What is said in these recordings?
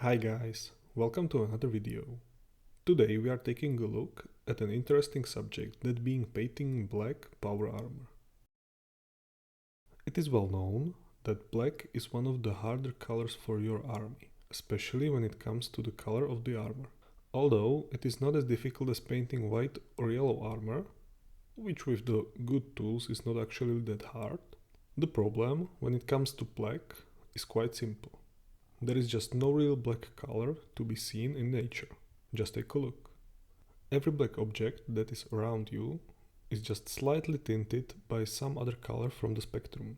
Hi guys, welcome to another video. Today we are taking a look at an interesting subject, that being painting black power armor. It is well known that black is one of the harder colors for your army, especially when it comes to the color of the armor. Although it is not as difficult as painting white or yellow armor, which with the good tools is not actually that hard, the problem when it comes to black is quite simple. There is just no real black color to be seen in nature. Just take a look. Every black object that is around you is just slightly tinted by some other color from the spectrum.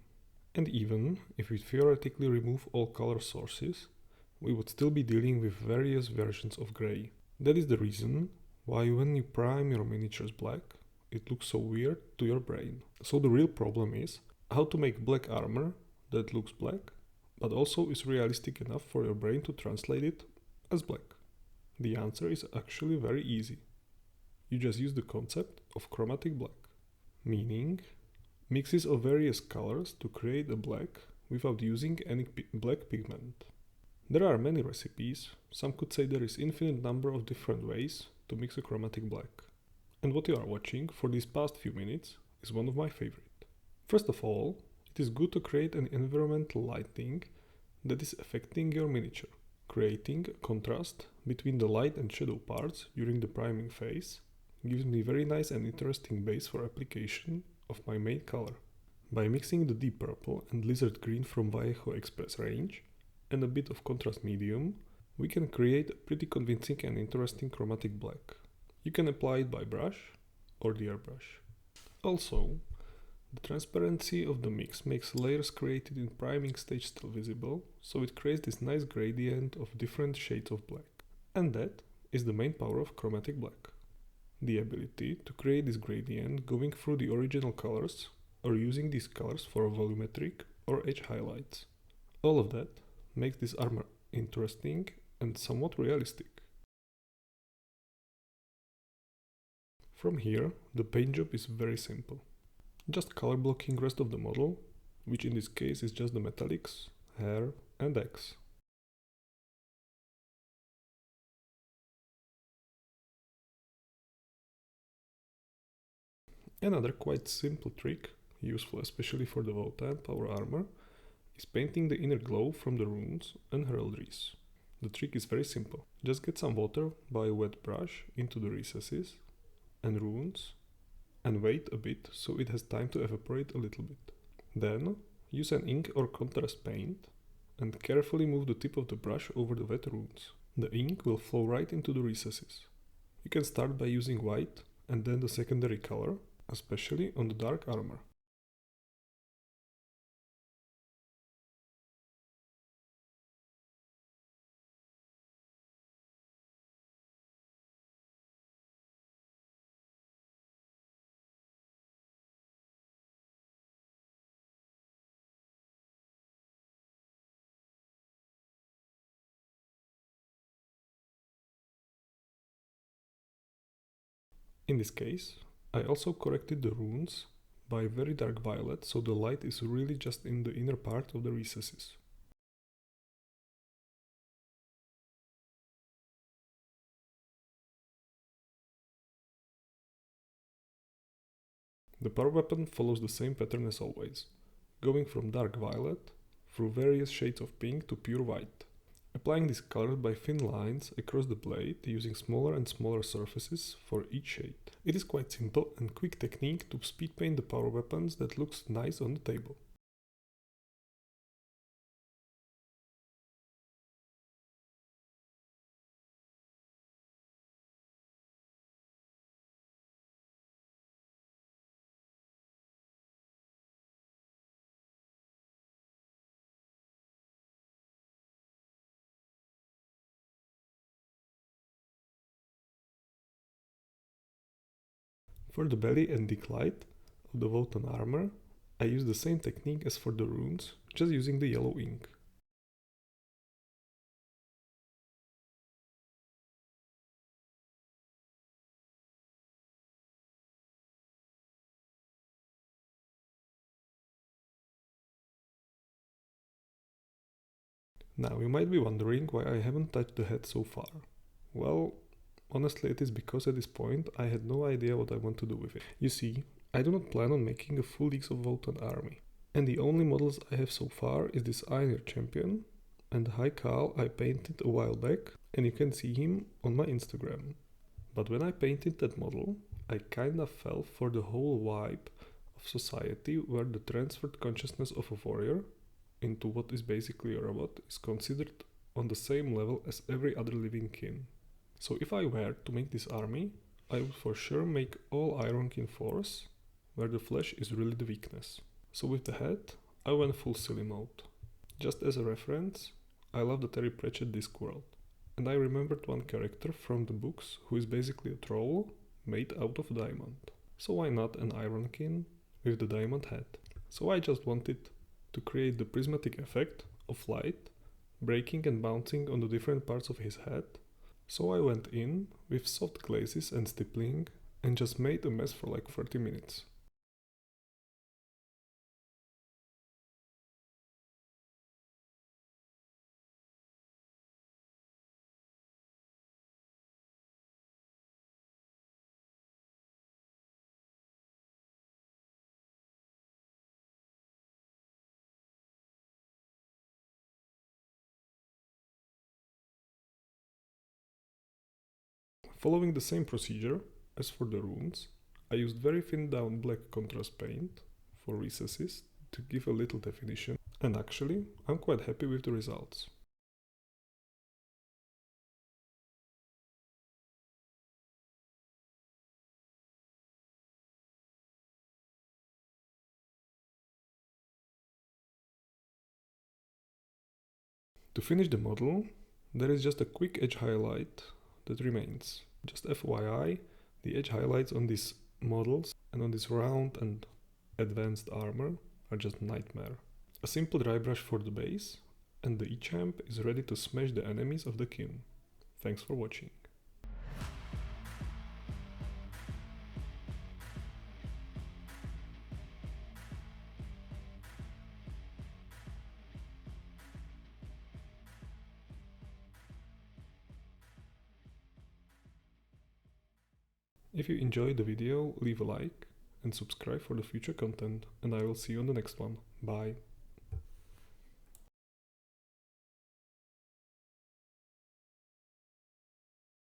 And even if we theoretically remove all color sources, we would still be dealing with various versions of gray. That is the reason why when you prime your miniatures black, it looks so weird to your brain. So the real problem is how to make black armor that looks black but also is realistic enough for your brain to translate it as black. The answer is actually very easy. You just use the concept of chromatic black, meaning mixes of various colors to create a black without using any black pigment. There are many recipes, some could say there is infinite number of different ways to mix a chromatic black. And what you are watching for these past few minutes is one of my favorite. First of all, it is good to create an environmental lighting that is affecting your miniature, creating a contrast between the light and shadow parts during the priming phase gives me very nice and interesting base for application of my main color. By mixing the deep purple and lizard green from Vallejo Express range and a bit of contrast medium, we can create a pretty convincing and interesting chromatic black. You can apply it by brush or the airbrush. Also, the transparency of the mix makes layers created in priming stage still visible, so it creates this nice gradient of different shades of black. And that is the main power of chromatic black. The ability to create this gradient going through the original colors or using these colors for volumetric or edge highlights. All of that makes this armor interesting and somewhat realistic. From here, the paint job is very simple. Just color blocking rest of the model, which in this case is just the metallics, hair and X. Another quite simple trick, useful especially for the Votann power armor, is painting the inner glow from the runes and heraldries. The trick is very simple. Just get some water by a wet brush into the recesses and runes and wait a bit so it has time to evaporate a little bit. Then use an ink or contrast paint and carefully move the tip of the brush over the wet runes. The ink will flow right into the recesses. You can start by using white and then the secondary color, especially on the dark armor. In this case, I also corrected the runes by very dark violet, so the light is really just in the inner part of the recesses. The power weapon follows the same pattern as always, going from dark violet through various shades of pink to pure white. Applying these colors by thin lines across the blade using smaller and smaller surfaces for each shade. It is quite simple and quick technique to speed paint the power weapons that looks nice on the table. For the belly and declight of the Votann armor, I use the same technique as for the runes, just using the yellow ink. Now you might be wondering why I haven't touched the head so far. Well, honestly it is because at this point I had no idea what I want to do with it. You see, I do not plan on making a full Leagues of Votann army. And the only models I have so far is this Armour champion and the High Khal I painted a while back, and you can see him on my Instagram. But when I painted that model, I kinda fell for the whole vibe of society where the transferred consciousness of a warrior into what is basically a robot is considered on the same level as every other living kin. So if I were to make this army, I would for sure make all Iron Kin force, where the flesh is really the weakness. So with the head, I went full silly mode. Just as a reference, I love the Terry Pratchett Discworld, and I remembered one character from the books who is basically a troll made out of diamond. So why not an Iron Kin with the diamond head? So I just wanted to create the prismatic effect of light breaking and bouncing on the different parts of his head. So I went in with soft glazes and stippling and just made a mess for like 30 minutes. Following the same procedure as for the runes, I used very thin down black contrast paint for recesses to give a little definition, and actually I'm quite happy with the results. To finish the model, there is just a quick edge highlight that remains. Just FYI, the edge highlights on these models and on this round and advanced armor are just nightmare. A simple dry brush for the base, and the E-champ is ready to smash the enemies of the kin. Thanks for watching. If you enjoyed the video, leave a like and subscribe for the future content, and I will see you on the next one. Bye.